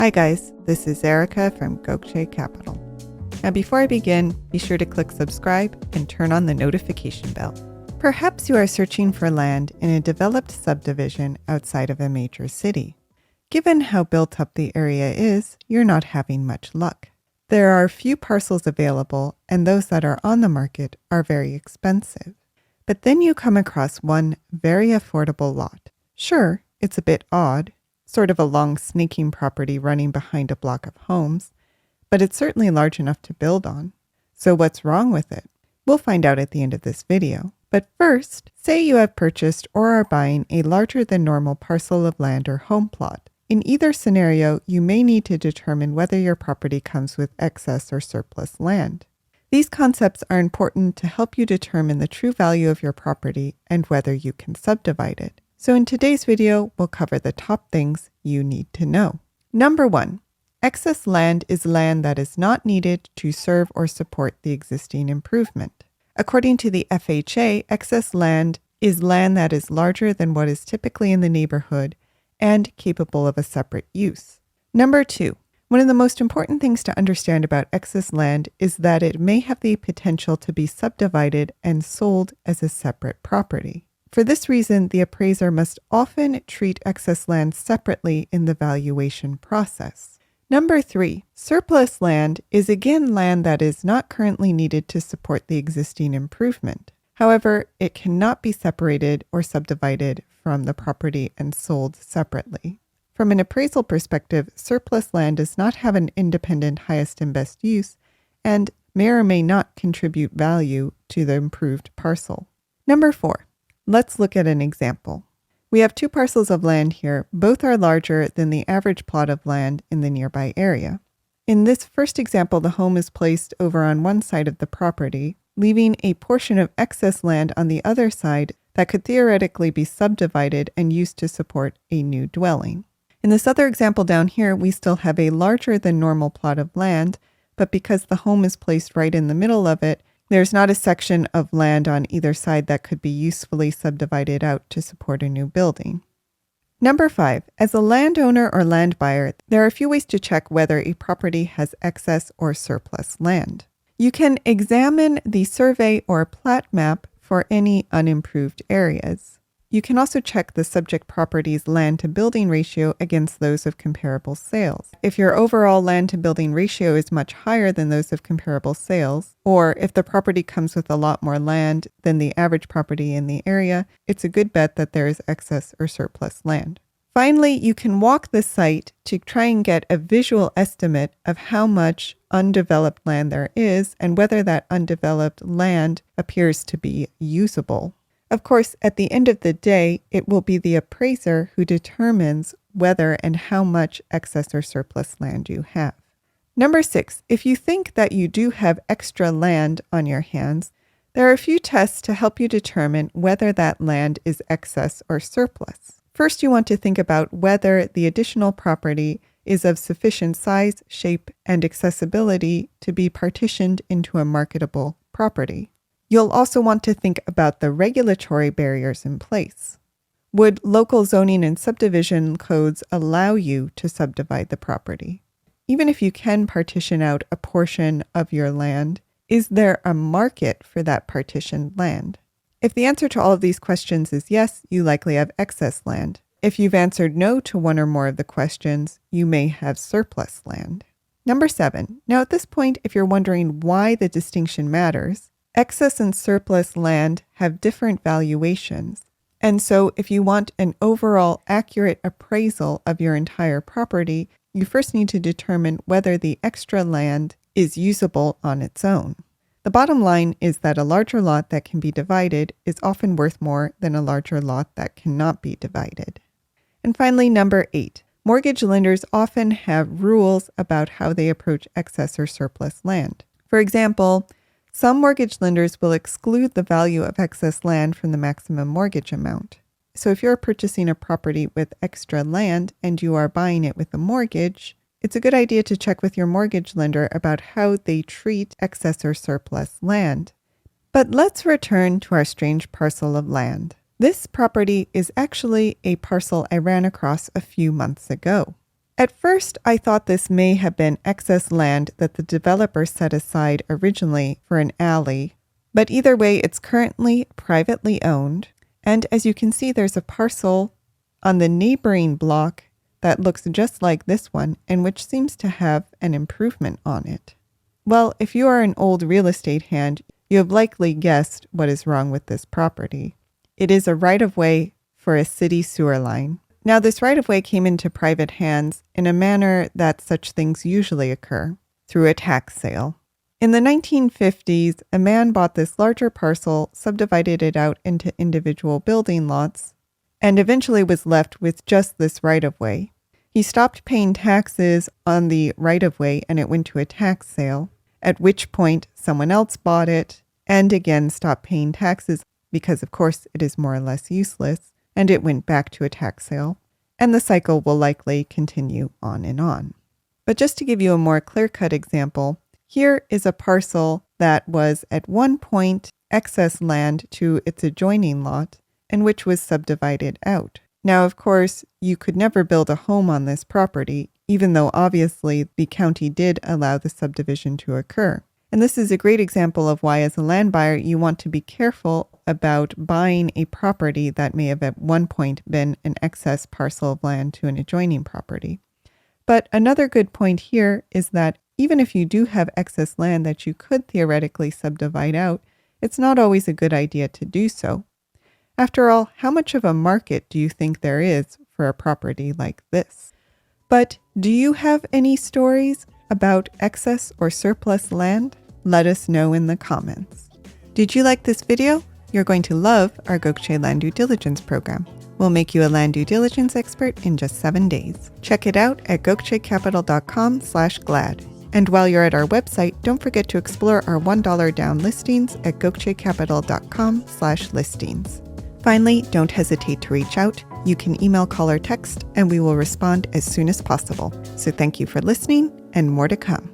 Hi guys, this is Erica from Gokce Capital. Now before I begin, be sure to click subscribe and turn on the notification bell. Perhaps you are searching for land in a developed subdivision outside of a major city. Given how built up the area is, you're not having much luck. There are few parcels available, and those that are on the market are very expensive. But then you come across one very affordable lot. Sure, it's a bit odd, sort of a long snaking property running behind a block of homes, but it's certainly large enough to build on. So what's wrong with it? We'll find out at the end of this video. But first, say you have purchased or are buying a larger than normal parcel of land or home plot. In either scenario, you may need to determine whether your property comes with excess or surplus land. These concepts are important to help you determine the true value of your property and whether you can subdivide it. So in today's video, we'll cover the top things you need to know. Number 1, excess land is land that is not needed to serve or support the existing improvement. According to the FHA, excess land is land that is larger than what is typically in the neighborhood and capable of a separate use. Number 2, one of the most important things to understand about excess land is that it may have the potential to be subdivided and sold as a separate property. For this reason, the appraiser must often treat excess land separately in the valuation process. Number 3, surplus land is again land that is not currently needed to support the existing improvement. However, it cannot be separated or subdivided from the property and sold separately. From an appraisal perspective, surplus land does not have an independent highest and best use and may or may not contribute value to the improved parcel. Number 4. Let's look at an example. We have two parcels of land here. Both are larger than the average plot of land in the nearby area. In this first example, the home is placed over on one side of the property, leaving a portion of excess land on the other side that could theoretically be subdivided and used to support a new dwelling. In this other example down here, we still have a larger than normal plot of land, but because the home is placed right in the middle of it, there's not a section of land on either side that could be usefully subdivided out to support a new building. Number 5, as a landowner or land buyer, there are a few ways to check whether a property has excess or surplus land. You can examine the survey or plat map for any unimproved areas. You can also check the subject property's land to building ratio against those of comparable sales. If your overall land to building ratio is much higher than those of comparable sales, or if the property comes with a lot more land than the average property in the area, it's a good bet that there is excess or surplus land. Finally, you can walk the site to try and get a visual estimate of how much undeveloped land there is and whether that undeveloped land appears to be usable. Of course, at the end of the day, it will be the appraiser who determines whether and how much excess or surplus land you have. Number 6, if you think that you do have extra land on your hands, there are a few tests to help you determine whether that land is excess or surplus. First, you want to think about whether the additional property is of sufficient size, shape, and accessibility to be partitioned into a marketable property. You'll also want to think about the regulatory barriers in place. Would local zoning and subdivision codes allow you to subdivide the property? Even if you can partition out a portion of your land, is there a market for that partitioned land? If the answer to all of these questions is yes, you likely have excess land. If you've answered no to one or more of the questions, you may have surplus land. Number 7. Now at this point, if you're wondering why the distinction matters, excess and surplus land have different valuations. And so if you want an overall accurate appraisal of your entire property, you first need to determine whether the extra land is usable on its own. The bottom line is that a larger lot that can be divided is often worth more than a larger lot that cannot be divided. And finally, number 8. Mortgage lenders often have rules about how they approach excess or surplus land. For example, some mortgage lenders will exclude the value of excess land from the maximum mortgage amount. So if you're purchasing a property with extra land and you are buying it with a mortgage, it's a good idea to check with your mortgage lender about how they treat excess or surplus land. But let's return to our strange parcel of land. This property is actually a parcel I ran across a few months ago. At first, I thought this may have been excess land that the developer set aside originally for an alley, but either way, it's currently privately owned. And as you can see, there's a parcel on the neighboring block that looks just like this one and which seems to have an improvement on it. Well, if you are an old real estate hand, you have likely guessed what is wrong with this property. It is a right-of-way for a city sewer line. Now, this right-of-way came into private hands in a manner that such things usually occur, through a tax sale. In the 1950s, a man bought this larger parcel, subdivided it out into individual building lots, and eventually was left with just this right-of-way. He stopped paying taxes on the right-of-way and it went to a tax sale, at which point someone else bought it and again stopped paying taxes because, of course, it is more or less useless, and it went back to a tax sale, and the cycle will likely continue on and on. But just to give you a more clear-cut example, here is a parcel that was at one point excess land to its adjoining lot and which was subdivided out. Now, of course, you could never build a home on this property, even though obviously the county did allow the subdivision to occur. And this is a great example of why, as a land buyer, you want to be careful about buying a property that may have at one point been an excess parcel of land to an adjoining property. But another good point here is that even if you do have excess land that you could theoretically subdivide out, it's not always a good idea to do so. After all, how much of a market do you think there is for a property like this? But do you have any stories about excess or surplus land? Let us know in the comments. Did you like this video? You're going to love our Gokce Land Due Diligence program. We'll make you a land due diligence expert in just 7 days. Check it out at gokcecapital.com/glad. And while you're at our website, don't forget to explore our $1 down listings at gokcecapital.com/listings. Finally, don't hesitate to reach out. You can email, call, or text, and we will respond as soon as possible. So thank you for listening, and more to come.